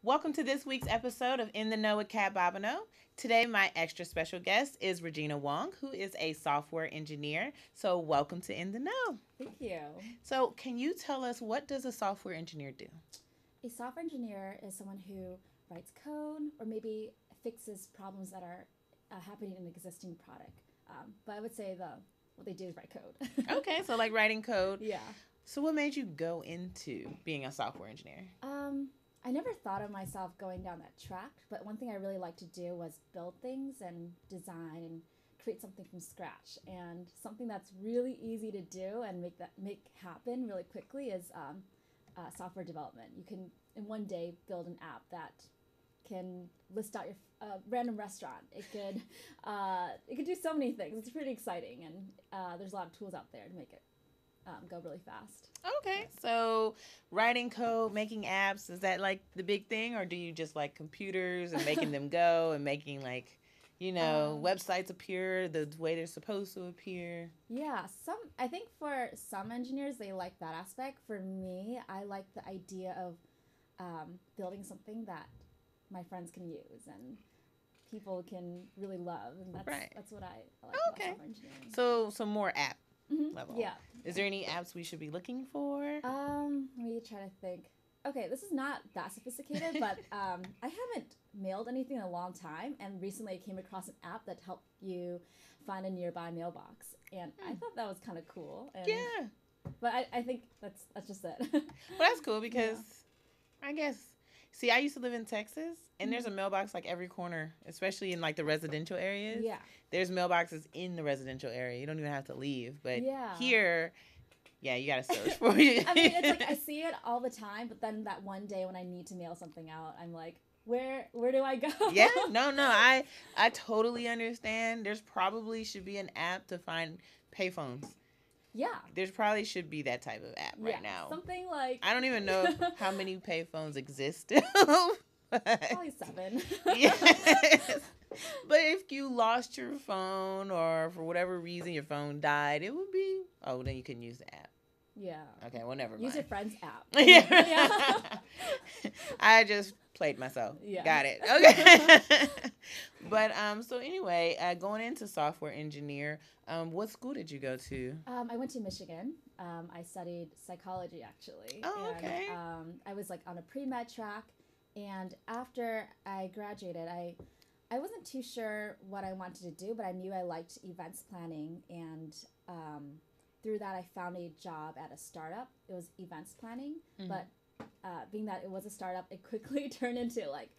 Welcome to this week's episode of In the Know with Kat Bobineau. Today, my extra special guest is Regina Wong, who is a software engineer. So, welcome to In the Know. Thank you. So, can you tell us what does a software engineer do? A software engineer is someone who writes code or maybe fixes problems that are happening in an existing product. But I would say what they do is write code. Okay, so like writing code. Yeah. So, what made you go into being a software engineer? I never thought of myself going down that track, but one thing I really liked to do was build things and design and create something from scratch. And something that's really easy to do and make happen really quickly is software development. You can in one day build an app that can list out your random restaurant. It could do so many things. It's pretty exciting, and there's a lot of tools out there to make it go really fast. Okay, so writing code, making apps, is that like the big thing, or do you just like computers and making them go and making websites appear the way they're supposed to appear? Yeah, I think for some engineers they like that aspect. For me, I like the idea of building something that my friends can use and people can really love, and that's what I like about software engineering. So some more app level. Yeah. Is there any apps we should be looking for? Let me try to think. Okay, this is not that sophisticated, but I haven't mailed anything in a long time, and recently I came across an app that helped you find a nearby mailbox, and I thought that was kind of cool. And, yeah. But I think that's just it. Well, that's cool because I guess. See, I used to live in Texas, and there's a mailbox like every corner, especially in like the residential areas. Yeah. There's mailboxes in the residential area. You don't even have to leave. But Yeah. here, yeah, you got to search for it. I mean, it's like I see it all the time, but then that one day when I need to mail something out, I'm like, where do I go? Yeah, no, I totally understand. There's probably should be an app to find payphones. Yeah. There's probably should be that type of app right now. Something like... I don't even know how many payphones exist. Probably 7. Yes. But if you lost your phone or for whatever reason your phone died, it would be... Oh, then you can use the app. Yeah. Okay, well, never mind. Use your friend's app. Yeah. I just played myself. Yeah. Got it. Okay. But so anyway, going into software engineer, what school did you go to? I went to Michigan. I studied psychology, actually. Oh, okay. And I was like on a pre-med track, and after I graduated, I wasn't too sure what I wanted to do, but I knew I liked events planning, and through that I found a job at a startup. It was events planning, but being that it was a startup, it quickly turned into like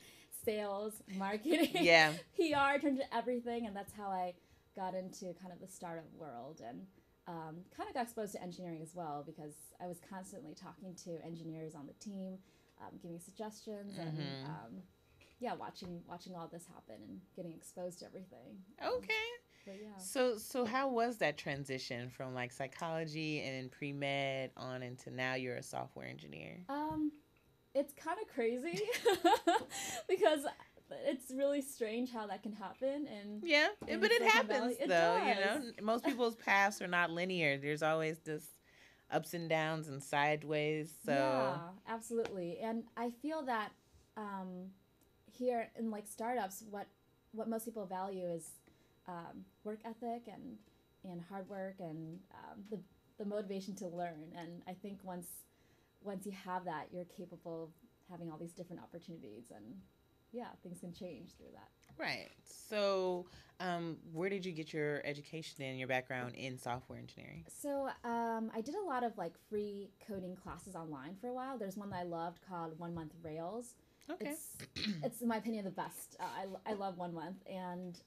sales, marketing, PR, turned into everything, and that's how I got into kind of the startup world, and kind of got exposed to engineering as well, because I was constantly talking to engineers on the team, giving suggestions, and watching all this happen and getting exposed to everything. Okay. But yeah. So how was that transition from like psychology and pre-med on into now you're a software engineer? It's kind of crazy because it's really strange how that can happen. And but it happens though. Does. You know, most people's paths are not linear. There's always this ups and downs and sideways. So yeah, absolutely. And I feel that here in like startups, what most people value is work ethic and hard work and the motivation to learn. And I think once you have that, you're capable of having all these different opportunities, and things can change through that. Right. So where did you get your education and your background in software engineering? So I did a lot of like free coding classes online for a while. There's one that I loved called 1 Month Rails. Okay. It's in my opinion the best. I love 1 month, and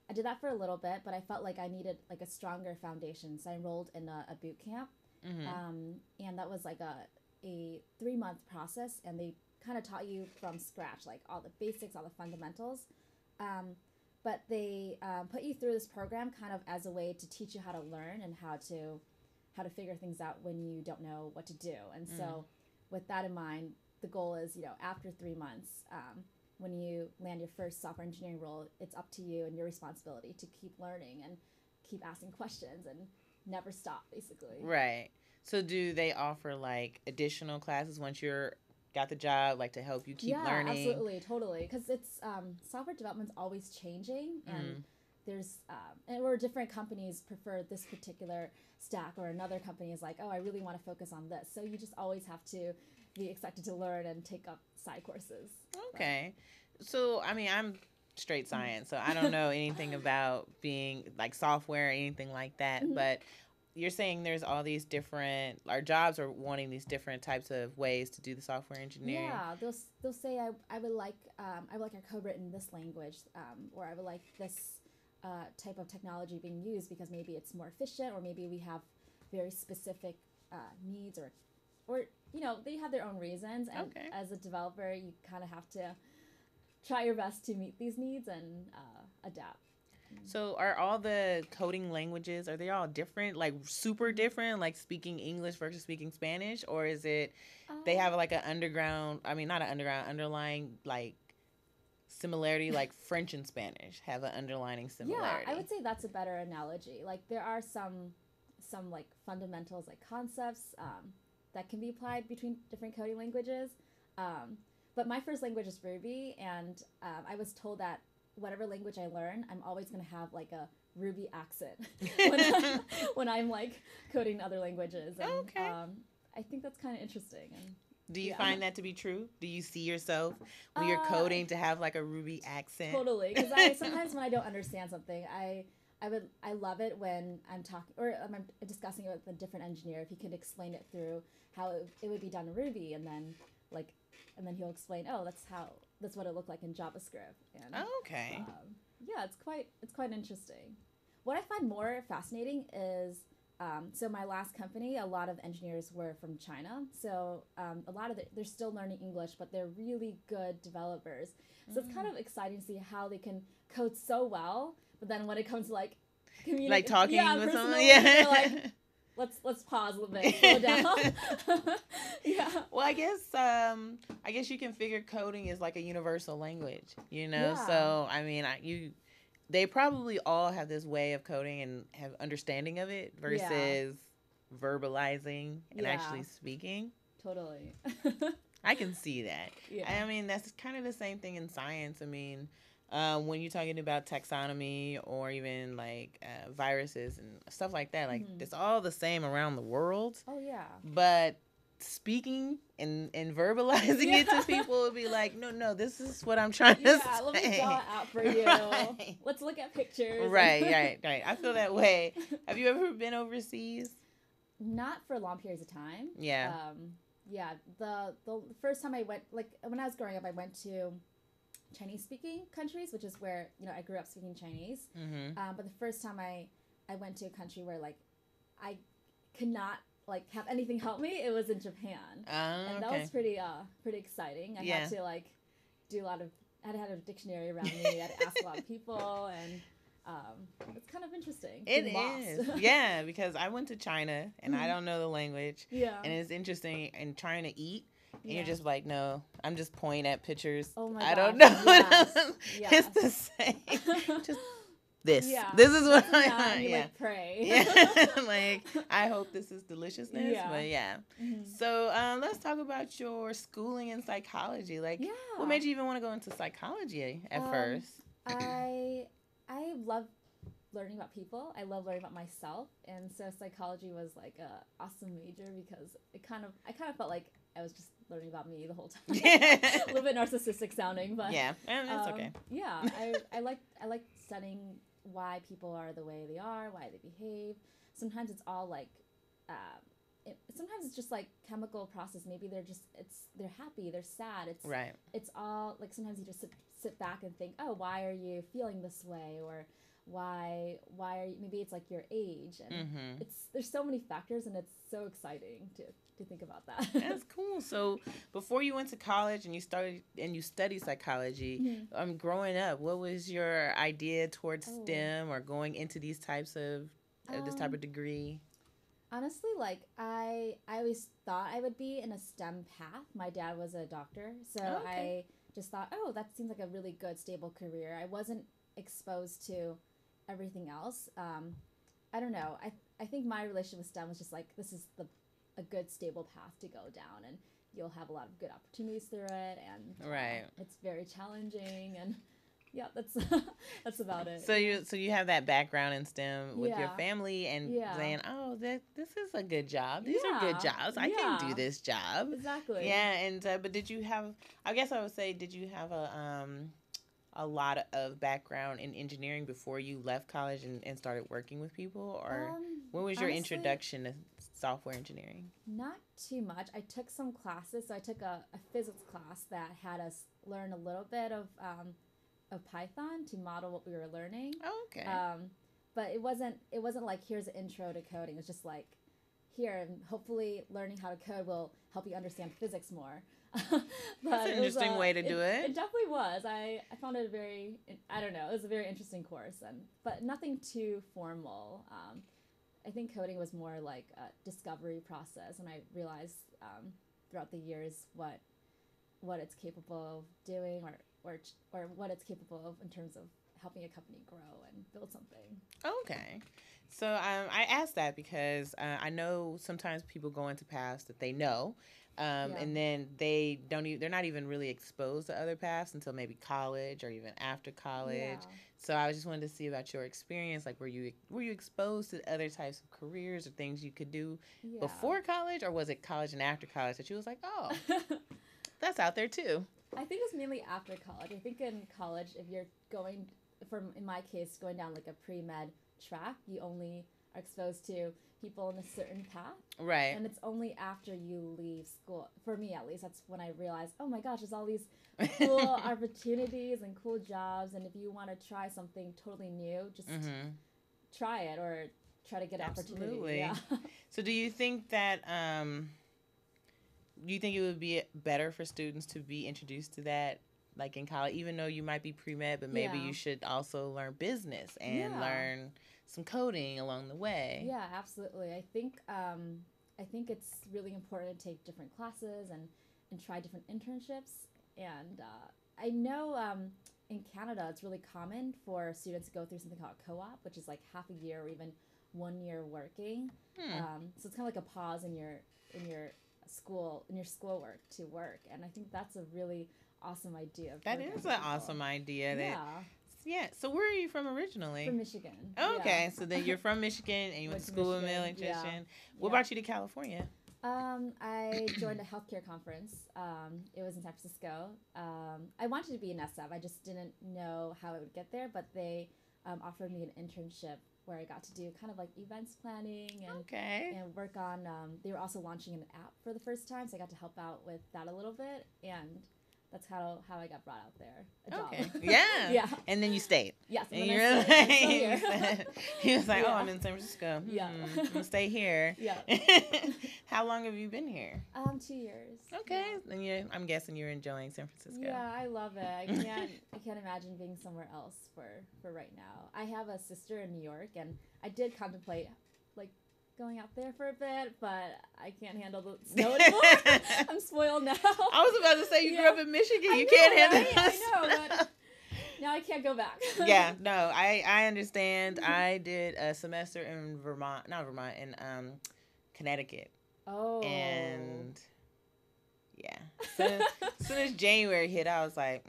I did that for a little bit, but I felt like I needed like a stronger foundation, so I enrolled in a boot camp, and that was like a 3-month process, and they kind of taught you from scratch, like all the basics, all the fundamentals, but they put you through this program kind of as a way to teach you how to learn and how to figure things out when you don't know what to do. And so with that in mind, the goal is, after 3 months, when you land your first software engineering role, it's up to you and your responsibility to keep learning and keep asking questions and never stop, basically. Right. So do they offer like additional classes once you're got the job, like to help you keep Yeah, learning? absolutely, totally. Because it's software development's always changing, and there's and where different companies prefer this particular stack, or another company is like, oh, I really want to focus on this. So you just always have to be expected to learn and take up side courses. Okay. So, I mean, I'm straight science, so I don't know anything about being like software or anything like that. Mhm. But you're saying there's all these different, our jobs are wanting these different types of ways to do the software engineering. Yeah, they'll say I would like our code written in this language, or I would like this type of technology being used because maybe it's more efficient, or maybe we have very specific needs, or they have their own reasons. And Okay. as a developer, you kind of have to try your best to meet these needs and adapt. So are all the coding languages, are they all different, like super different, like speaking English versus speaking Spanish? Or is it they Um, have like an underground, I mean, not an underground, underlying like similarity, like French and Spanish have an underlining Yeah, I similarity? would say that's a better analogy. Like there are some like fundamentals, like concepts that can be applied between different coding languages. Um, but my first language is Ruby, and I was told that whatever language I learn, I'm always going to have like a Ruby accent when when I'm like coding other languages, and Okay. I think that's kind of interesting. And Do you yeah, find that to be true? Do you see yourself when you're uh, coding to have like a Ruby accent? totally, because I sometimes when I don't understand something, I love it when I'm talking or I'm discussing it with a different engineer if he could explain it through how it would be done in Ruby, and then like and then he'll explain, oh, that's what it looked like in JavaScript. And Okay. yeah, it's quite interesting. What I find more fascinating is so my last company, a lot of engineers were from China. So a lot of they're still learning English, but they're really good developers. So it's kind of exciting to see how they can code so well, but then when it comes to like Like communicate, talking yeah, with someone? personally, they're like, Yeah. let's pause a little bit, slow down. Yeah, Well, I guess you can figure coding is like a universal language, you know? yeah, So, I mean, they probably all have this way of coding and have understanding of it yeah, versus verbalizing and yeah, actually speaking. totally. I can see that. Yeah. I mean, that's kind of the same thing in science. I mean, when you're talking about taxonomy or even like viruses and stuff like that, like Hmm. it's all the same around the world. Oh yeah. But speaking and verbalizing Yeah. it to people would be like, no, no, this is what I'm trying to Yeah, let me draw say. it out for you. Right. Let's look at pictures. Right, right, right. I feel that way. Have you ever been overseas? Not for long periods of time. Yeah. Yeah, the first time I went, like when I was growing up, I went to Chinese speaking countries, which is where I grew up speaking Chinese. Mm-hmm. But the first time I went to a country where like I could not like have anything help me, it was in Japan, and that Okay. was pretty exciting. I Yeah. had to like do a lot of I had to have a dictionary around me. I had to ask a lot of people, and it's kind of interesting. It Being lost. is. Yeah, because I went to China and I Mhm. don't know the language. Yeah. And it's interesting and trying to eat. And Yeah. you're just like, no, I'm just pointing at pictures. Oh my I don't gosh. know. Yes. It's Yes. the same. Just this. Yeah. This is what That's I enough, and you yeah. like pray. Yeah. Like, I hope this is deliciousness. Yeah. But yeah. Mhm. So let's talk about your schooling in psychology. Like, Yeah. what made you even want to go into psychology at first? I I love learning about people. I love learning about myself, and so psychology was like a awesome major because I kind of felt like I was just learning about me the whole time. Yeah. A little bit narcissistic sounding, but Yeah, and that's okay. yeah, I like studying why people are the way they are, why they behave. Sometimes it's all like, sometimes it's just like chemical process. Maybe they're happy, they're sad. Right. It's all like sometimes you just sit back and think, oh, why are you feeling this way, or why are you, maybe it's like your age, and Mm-hmm. there's so many factors, and it's so exciting to think about that. That's cool. So before you went to college and you studied psychology, Mhm. growing up, what was your idea towards Oh. STEM or going into these types of this type Um, of degree? Honestly, like I always thought I would be in a STEM path. My dad was a doctor, so Oh, okay. I just thought, oh, that seems like a really good stable career. I wasn't exposed to everything else. I don't know. I think my relationship with STEM was just like, this is a good stable path to go down, and you'll have a lot of good opportunities through it, and Right. it's very challenging, and yeah, that's that's about it. So you have that background in STEM with your Yeah. family and Yeah. saying, "Oh, this is a good job. These are good Yeah. jobs. I can do Yeah. this job." Exactly. Yeah, and but did you have? I guess I would say, did you have a lot of background in engineering before you left college and started working with people, or when was your Honestly, introduction to software engineering? not too much. I took some classes. So I took a physics class that had us learn a little bit of Python to model what we were learning. Oh, okay. But it wasn't like here's an intro to coding. It's just like here, and hopefully learning how to code will help you understand physics more. But That's an interesting way to do it. It definitely was. I found it very, I don't know, it was a very interesting course, but nothing too formal. I think coding was more like a discovery process, and I realized throughout the years what it's capable of doing, or what it's capable of in terms of helping a company grow and build something. Okay. So I asked that because I know sometimes people go into paths that they know, and then they don't. They're not even really exposed to other paths until maybe college or even after college. Yeah. So I just wanted to see about your experience. Like, were you exposed to other types of careers or things you could do before college, or was it college and after college that you was like, oh, that's out there too? I think it was mainly after college. I think in college, if you're going, in my case, going down like a pre-med track, you only are exposed to people in a certain path. Right. And it's only after you leave school, for me at least, that's when I realized, oh my gosh, there's all these cool opportunities and cool jobs. And if you want to try something totally new, just try it, or try to get an opportunity. Yeah. So do you think that do you think it would be better for students to be introduced to that, like in college, even though you might be pre-med, but maybe you should also learn business and learn some coding along the way? Yeah, absolutely. I think it's really important to take different classes and try different internships. And I know in Canada, it's really common for students to go through something called co-op, which is like half a year or even 1 year working. So it's kind of like a pause in your schoolwork to work, and I think that's a really awesome idea. That is an awesome idea. Yeah. So where are you from originally? From Michigan. Oh, okay. So then you're from Michigan and you went to school with an electrician. What brought you to California? I joined a healthcare conference. It was in San Francisco. I wanted to be an SF. I just didn't know how I would get there, but they offered me an internship where I got to do kind of like events planning and work on, they were also launching an app for the first time, so I got to help out with that a little bit, and that's how I got brought out there. A job. Yeah. Yeah. And then you stayed. Yes. And you're like, he was like, oh, I'm in San Francisco. I'm going to stay here. Yeah. How long have you been here? 2 years. Okay. And I'm guessing you're enjoying San Francisco. Yeah, I love it. I can't imagine being somewhere else for right now. I have a sister in New York, and I did contemplate like going out there for a bit, but I can't handle the snow anymore. I'm spoiled now. I was about to say you grew up in Michigan. You can't handle it. I know, but now I can't go back. Yeah, no, I understand. I did a semester in in Connecticut. Oh. And yeah, as soon as January hit, I was like,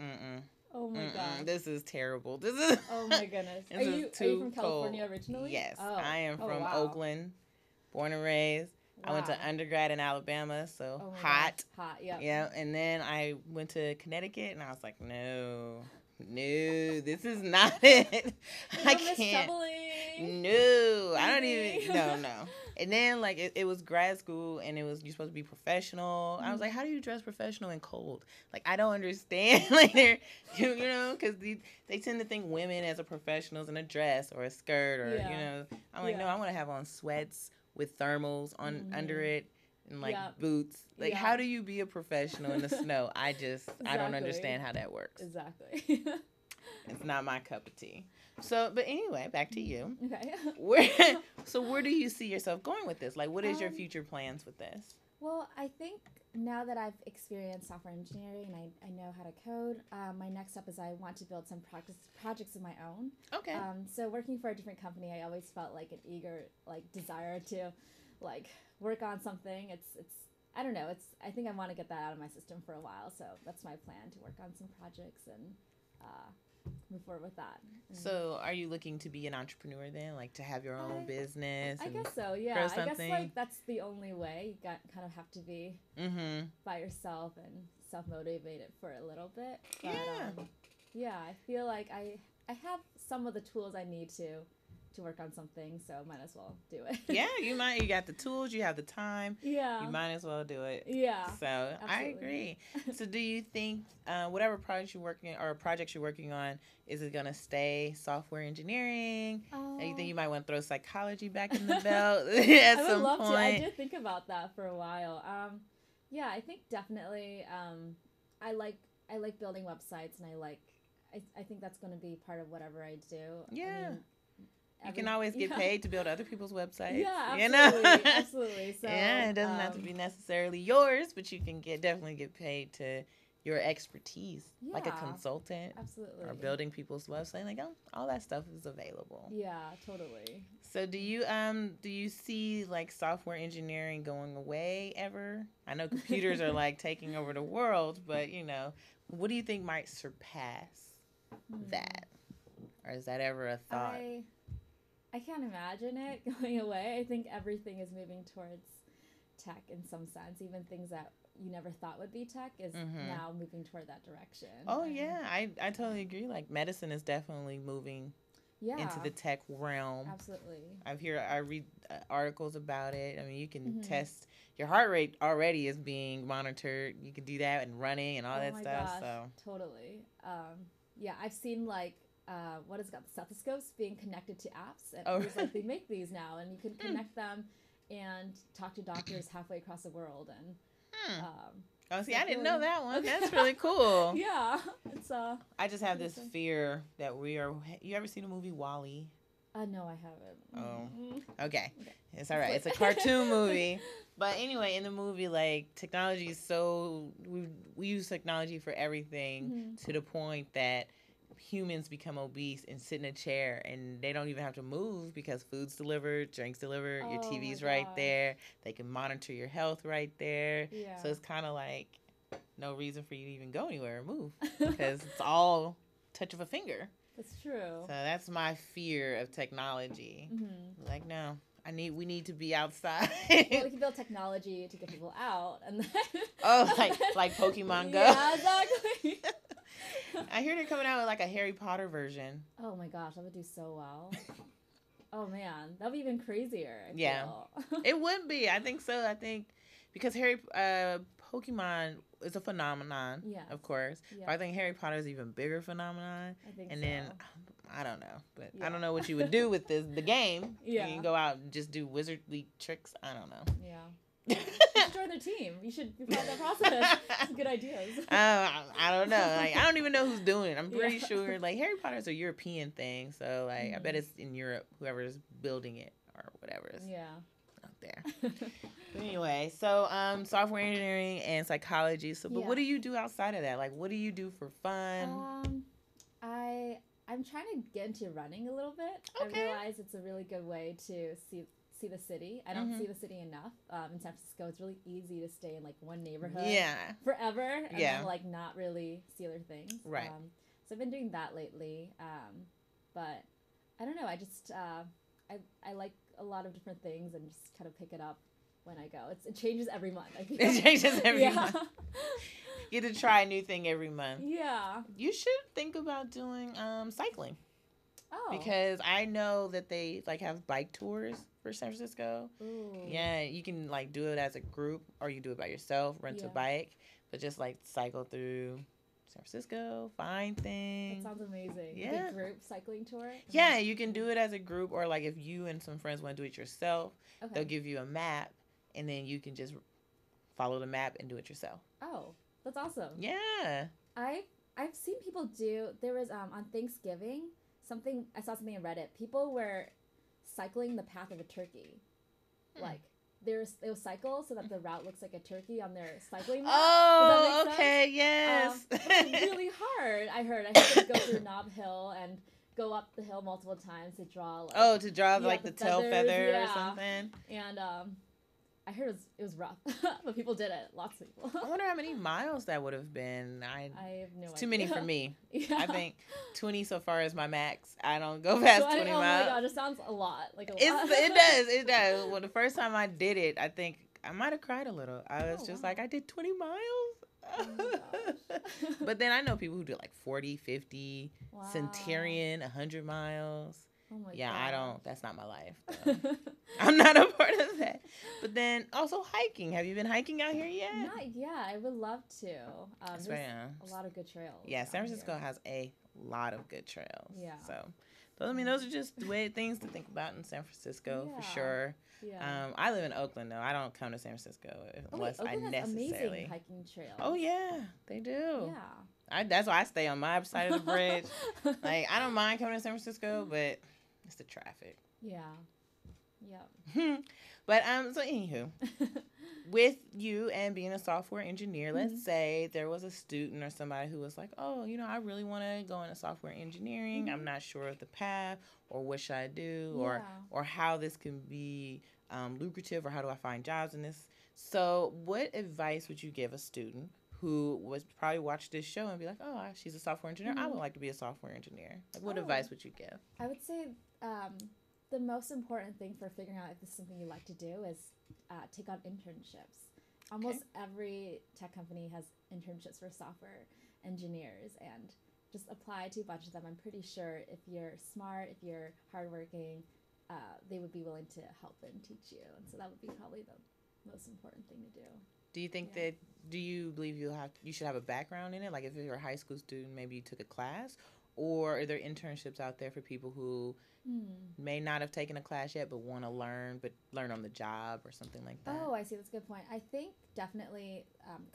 oh my god, this is terrible. This is. Oh my goodness. Are you from California originally? Yes, oh. I am from Oakland, born and raised. Wow. I went to undergrad in Alabama, so hot. Gosh. Hot, yeah. Yeah, and then I went to Connecticut, and I was like, no, this is not it. I can't. No, I don't even. No. And then like it was grad school, and you're supposed to be professional. I was like, how do you dress professional in cold? Like, I don't understand. Like because they tend to think women as a professionals in a dress or a skirt or I'm like, no, I want to have on sweats with thermals on under it. And like boots. Like, how do you be a professional in the snow? I don't understand how that works. Exactly. It's not my cup of tea. So, but anyway, back to you. Okay. Where do you see yourself going with this? Like, what is your future plans with this? Well, I think now that I've experienced software engineering and I know how to code, my next step is I want to build some projects of my own. Okay. So working for a different company, I always felt like an eager desire to work on something. I don't know. I think I want to get that out of my system for a while. So that's my plan, to work on some projects and move forward with that. So are you looking to be an entrepreneur then, like to have your own business? I And guess so. Yeah. grow I guess something? like that's the only way. You kind of have to be by yourself and self-motivated for a little bit. But, Yeah. yeah, I feel like I have some of the tools I need to work on something, so might as well do it. Yeah, you got the tools, you have the time. Yeah. You might as well do it. Yeah. So Absolutely. I agree. So do you think whatever project you're working or projects you're working on, is it gonna stay software engineering? Or you think you might want to throw psychology back in the belt at I would some love point? to. I did think about that for a while. Yeah, I think definitely. I like building websites, and I think that's going to be part of whatever I do. Yeah. I mean, you can always get paid to build other people's websites. Yeah, absolutely, you know? Absolutely. So yeah, it doesn't have to be necessarily yours, but you can definitely get paid to your expertise, like a consultant. Absolutely. Or building people's website, like all that stuff is available. Yeah, totally. So do you see like software engineering going away ever? I know computers are like taking over the world, but what do you think might surpass that? Or is that ever a thought? I can't imagine it going away. I think everything is moving towards tech in some sense. Even things that you never thought would be tech is now moving toward that direction. Oh, yeah. I totally agree. Like, medicine is definitely moving into the tech realm. Absolutely. I read articles about it. I mean, you can test your heart rate already is being monitored. You can do that and running and all that stuff. Gosh, so totally. Yeah, I've seen like what is it got, the stethoscopes being connected to apps, and like they make these now, and you can connect them and talk to doctors halfway across the world. And I didn't know that one. Okay. That's really cool. Yeah, it's I just have this fear that we are. You ever seen the movie WALL-E? No, I haven't. Oh, okay. It's all right. It's a cartoon movie. But anyway, in the movie, like, technology is so... We use technology for everything to the point that humans become obese and sit in a chair and they don't even have to move because food's delivered, drinks delivered, your TV's right there. They can monitor your health right there. Yeah. So it's kind of like no reason for you to even go anywhere or move because it's all touch of a finger. That's true. So that's my fear of technology. Like, no, we need to be outside. Well, we can build technology to get people out, and then like Pokemon Go. Yeah, exactly. I hear they're coming out with like a Harry Potter version. Oh my gosh, that would do so well. Oh man, that would be even crazier. I feel. It would be. I think so. I think because Pokemon is a phenomenon, of course. Yeah. But I think Harry Potter is an even bigger phenomenon. I think and then I don't know, but I don't know what you would do with the game. Yeah. You can go out and just do wizardly tricks. I don't know. Yeah. You should join their team. You should be part of that process. Some good ideas. I don't know. Like, I don't even know who's doing it. I'm pretty sure like Harry Potter's a European thing, so like I bet it's in Europe. Whoever's building it or whatever is out there. But anyway, so software engineering and psychology. So, but what do you do outside of that? Like, what do you do for fun? I'm trying to get into running a little bit. Okay. I realize it's a really good way to see the city. I don't see the city enough. In San Francisco, it's really easy to stay in like one neighborhood forever and then like not really see other things. Right. So I've been doing that lately. But I don't know. I just I like a lot of different things and just kind of pick it up when I go. It changes every month. I feel. It changes every month. You get to try a new thing every month. Yeah. You should think about doing cycling. Oh. Because I know that they like have bike tours for San Francisco. Ooh. Yeah, you can like do it as a group or you do it by yourself, rent a bike, but just like cycle through San Francisco, find things. That sounds amazing. Yeah. Like a group cycling tour? Yeah, you can do it as a group or like if you and some friends want to do it yourself, they'll give you a map and then you can just follow the map and do it yourself. Oh, that's awesome. Yeah. I've seen people do, there was on Thanksgiving, I saw something on Reddit. People were cycling the path of a turkey. Like, they'll cycle so that the route looks like a turkey on their cycling map. Oh, okay, yes. It's really hard, I heard. I had to go through Nob Hill and go up the hill multiple times to draw, like... to draw, like, the tail feather or something? And, I heard it was rough, but people did it. Lots of people. I wonder how many miles that would have been. I have no It's idea. too many for me. Yeah. I think 20 so far is my max. I don't go past 20 Oh miles. my gosh, it sounds a lot. Like a lot. It does. Well, the first time I did it, I think I might have cried a little. I was just wow. like, I did 20 miles. Oh my gosh. But then I know people who do like 40, 50, Wow. Centurion, 100 miles. Oh my Yeah, gosh. I don't. That's not my life. So. I'm not a part of that. But then also hiking. Have you been hiking out here yet? Not yet. I would love to. That's there's right. a lot of good trails. Yeah, San out Francisco here. has a lot of good trails. Yeah. So, those are just weird things to think about in San Francisco for sure. Yeah. I live in Oakland though. I don't come to San Francisco unless I Oakland has necessarily. amazing hiking trails. Oh yeah, they do. Yeah. That's why I stay on my side of the bridge. Like I don't mind coming to San Francisco, but it's the traffic. Yeah. Yeah. But so anywho, with you and being a software engineer, let's say there was a student or somebody who was like, oh, I really want to go into software engineering. I'm not sure of the path or what should I do or how this can be lucrative or how do I find jobs in this. So what advice would you give a student who was probably watch this show and be like, oh, she's a software engineer. I would like to be a software engineer. Like, what advice would you give? I would say the most important thing for figuring out if this is something you like to do is take on internships. Almost every tech company has internships for software engineers, and just apply to a bunch of them. I'm pretty sure if you're smart, if you're hardworking, they would be willing to help and teach you. And so that would be probably the most important thing to do. Do you think that? Do you believe you should have a background in it? Like if you're a high school student, maybe you took a class, or are there internships out there for people who may not have taken a class yet but want to learn on the job or something like that? Oh, I see. That's a good point. I think definitely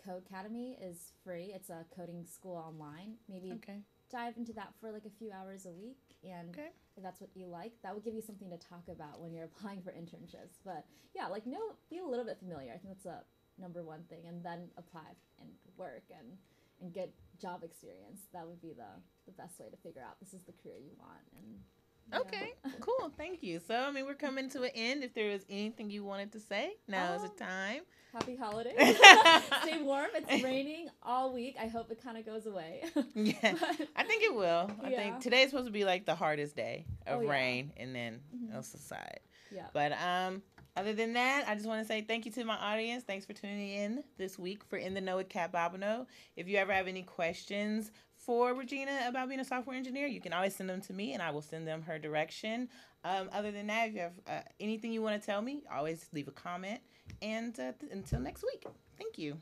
Code Academy is free. It's a coding school online. Maybe dive into that for like a few hours a week, and if that's what you like, that would give you something to talk about when you're applying for internships. But yeah, be a little bit familiar. I think that's a number one thing, and then apply and work and get job experience. That would be the best way to figure out this is the career you want. And okay, cool. Thank you. So, we're coming to an end. If there was anything you wanted to say, now is the time. Happy holidays. Stay warm. It's raining all week. I hope it kind of goes away. Yeah, I think it will. I think today's supposed to be like the hardest day of rain, and then it'll subside. Yeah. But other than that, I just want to say thank you to my audience. Thanks for tuning in this week for In the Know with Kat Bobineau. If you ever have any questions for Regina about being a software engineer, you can always send them to me and I will send them her direction. Other than that, if you have anything you want to tell me, always leave a comment. And until next week, thank you.